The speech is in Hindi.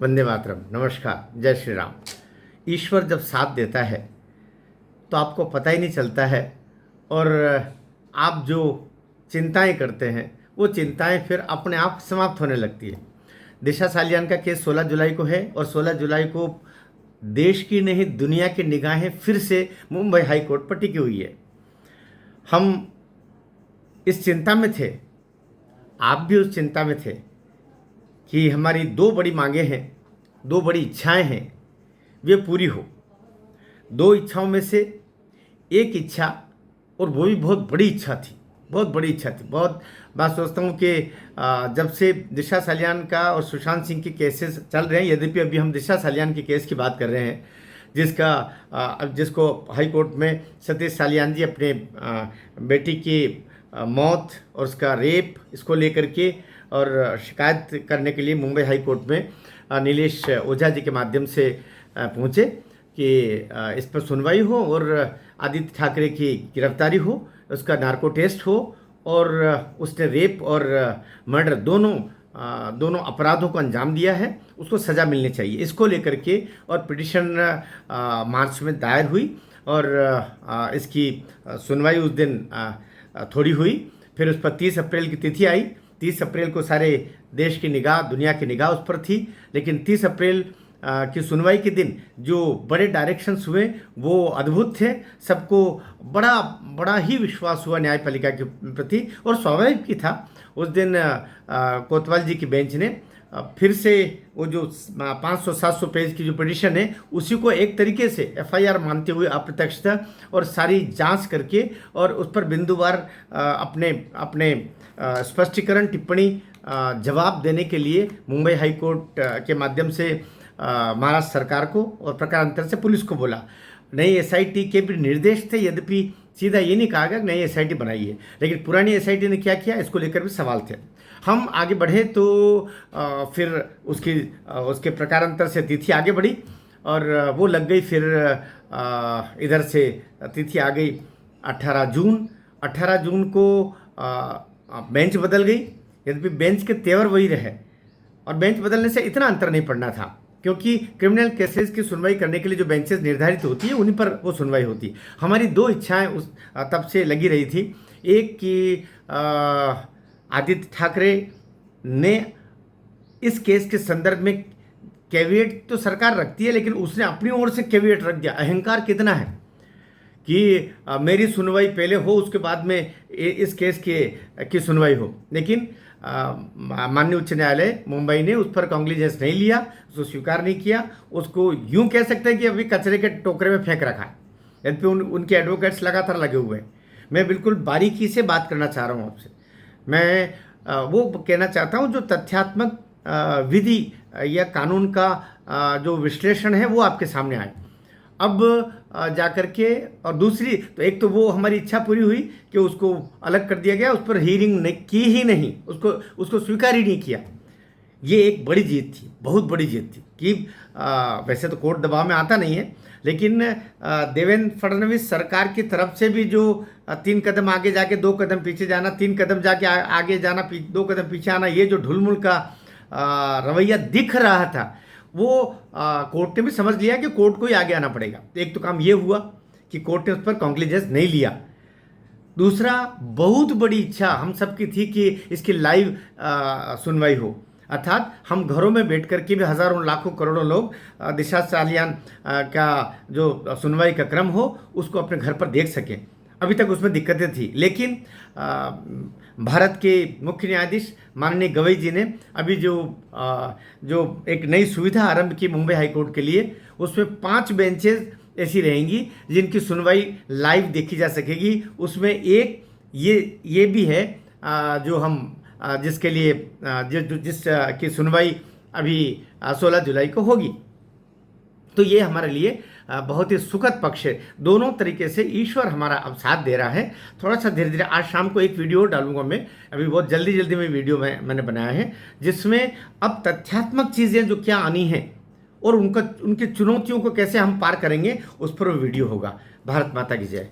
वंदे मातरम। नमस्कार, जय श्री राम। ईश्वर जब साथ देता है तो आपको पता ही नहीं चलता है, और आप जो चिंताएं करते हैं वो चिंताएं फिर अपने आप समाप्त होने लगती है। दिशा सालियान का केस 16 जुलाई को है, और 16 जुलाई को देश की नहीं दुनिया की निगाहें फिर से मुंबई हाई कोर्ट पर टिकी हुई है। हम इस चिंता में थे, आप भी उस चिंता में थे कि हमारी दो बड़ी मांगे हैं, दो बड़ी इच्छाएं हैं, वे पूरी हो। दो इच्छाओं में से एक इच्छा, और वो भी बहुत बड़ी इच्छा थी, बहुत बड़ी इच्छा थी। बहुत मैं सोचता हूँ कि जब से दिशा सालियान का और सुशांत सिंह के केसेस चल रहे हैं, यद्यपि अभी हम दिशा सालियान के केस की बात कर रहे हैं, जिसको हाई कोर्ट में सतीश सालियान जी अपने बेटी की मौत और उसका रेप, इसको लेकर के और शिकायत करने के लिए मुंबई हाई कोर्ट में नीलेश ओझा जी के माध्यम से पहुँचे कि इस पर सुनवाई हो और आदित्य ठाकरे की गिरफ्तारी हो, उसका नार्को टेस्ट हो, और उसने रेप और मर्डर दोनों अपराधों को अंजाम दिया है, उसको सज़ा मिलनी चाहिए। इसको लेकर के और पिटिशन मार्च में दायर हुई, और इसकी सुनवाई उस दिन थोड़ी हुई। फिर उस पर 30 अप्रैल की तिथि आई। 30 अप्रैल को सारे देश की निगाह, दुनिया की निगाह उस पर थी, लेकिन 30 अप्रैल की सुनवाई के दिन जो बड़े डायरेक्शंस हुए वो अद्भुत थे। सबको बड़ा ही विश्वास हुआ न्यायपालिका के प्रति, और स्वाभाविक ही था। उस दिन कोतवाल जी की बेंच ने फिर से वो जो 500-700 पेज की जो पिटिशन है उसी को एक तरीके से एफआईआर मानते हुए अप्रत्यक्षता और सारी जांच करके और उस पर बिंदुवार अपने स्पष्टीकरण, टिप्पणी, जवाब देने के लिए मुंबई हाई कोर्ट के माध्यम से महाराष्ट्र सरकार को और प्रकारांतर से पुलिस को बोला। नई एसआईटी के भी निर्देश थे, यद्यपि सीधा ये नहीं कहा गया कि नई एसआईटी बनाई है, लेकिन पुरानी एसआईटी ने क्या किया इसको लेकर भी सवाल थे। हम आगे बढ़े तो फिर उसके प्रकारांतर से तिथि आगे बढ़ी, और वो लग गई। फिर इधर से तिथि आ गई 18 जून। 18 जून को बेंच बदल गई, यद्यपि बेंच के तेवर वही रहे, और बेंच बदलने से इतना अंतर नहीं पड़ना था, क्योंकि क्रिमिनल केसेस की सुनवाई करने के लिए जो बेंचेस निर्धारित होती है उन्हीं पर वो सुनवाई होती है। हमारी दो इच्छाएं तब से लगी रही थी। एक कि आदित्य ठाकरे ने इस केस के संदर्भ में कैविएट तो सरकार रखती है, लेकिन उसने अपनी ओर से कैविएट रख दिया। अहंकार कितना है कि मेरी सुनवाई पहले हो, उसके बाद में इस केस की सुनवाई हो। लेकिन माननीय उच्च न्यायालय मुंबई ने उस पर कॉन्ग्लिजेंस नहीं लिया, उसको स्वीकार नहीं किया। उसको यूं कह सकते हैं कि अभी कचरे के टोकरे में फेंक रखा है, यद्यपि उनके एडवोकेट्स लगातार लगे हुए हैं। मैं बिल्कुल बारीकी से बात करना चाह रहा हूँ आपसे। मैं वो कहना चाहता हूँ जो तथ्यात्मक विधि या कानून का जो विश्लेषण है वो आपके सामने आए अब जाकर के। और दूसरी तो एक तो वो हमारी इच्छा पूरी हुई कि उसको अलग कर दिया गया, उस पर हीयरिंग की ही नहीं, उसको स्वीकार ही नहीं किया। ये एक बड़ी जीत थी, बहुत बड़ी जीत थी कि वैसे तो कोर्ट दबाव में आता नहीं है, लेकिन देवेंद्र फडणवीस सरकार की तरफ से भी जो 3 कदम आगे जाके 2 कदम पीछे जाना, 3 कदम जाके आगे जाना, 2 कदम पीछे आना, ये जो ढुलमुल का रवैया दिख रहा था वो कोर्ट ने भी समझ लिया कि कोर्ट को ही आगे आना पड़ेगा। तो एक तो काम ये हुआ कि कोर्ट ने उस पर कॉन्ग्लिजेंस नहीं लिया। दूसरा, बहुत बड़ी इच्छा हम सबकी थी कि इसकी लाइव सुनवाई हो, अर्थात हम घरों में बैठ कर के भी हज़ारों लाखों करोड़ों लोग दिशा सालियान का जो सुनवाई का क्रम हो उसको अपने घर पर देख सकें। अभी तक उसमें दिक्कतें थी, लेकिन भारत के मुख्य न्यायाधीश माननीय गवई जी ने अभी जो एक नई सुविधा आरंभ की मुंबई हाईकोर्ट के लिए, उसमें 5 बेंचेस ऐसी रहेंगी जिनकी सुनवाई लाइव देखी जा सकेगी। उसमें एक ये भी है जो हम जिसके लिए जिस की सुनवाई अभी 16 जुलाई को होगी। तो ये हमारे लिए बहुत ही सुखद पक्ष है। दोनों तरीके से ईश्वर हमारा अब साथ दे रहा है। थोड़ा सा धीरे धीरे आज शाम को एक वीडियो डालूंगा मैं, अभी बहुत जल्दी में वीडियो मैंने बनाया है, जिसमें अब तथ्यात्मक चीज़ें जो क्या आनी हैं और उनकी चुनौतियों को कैसे हम पार करेंगे उस पर वो वीडियो होगा। भारत माता की जय।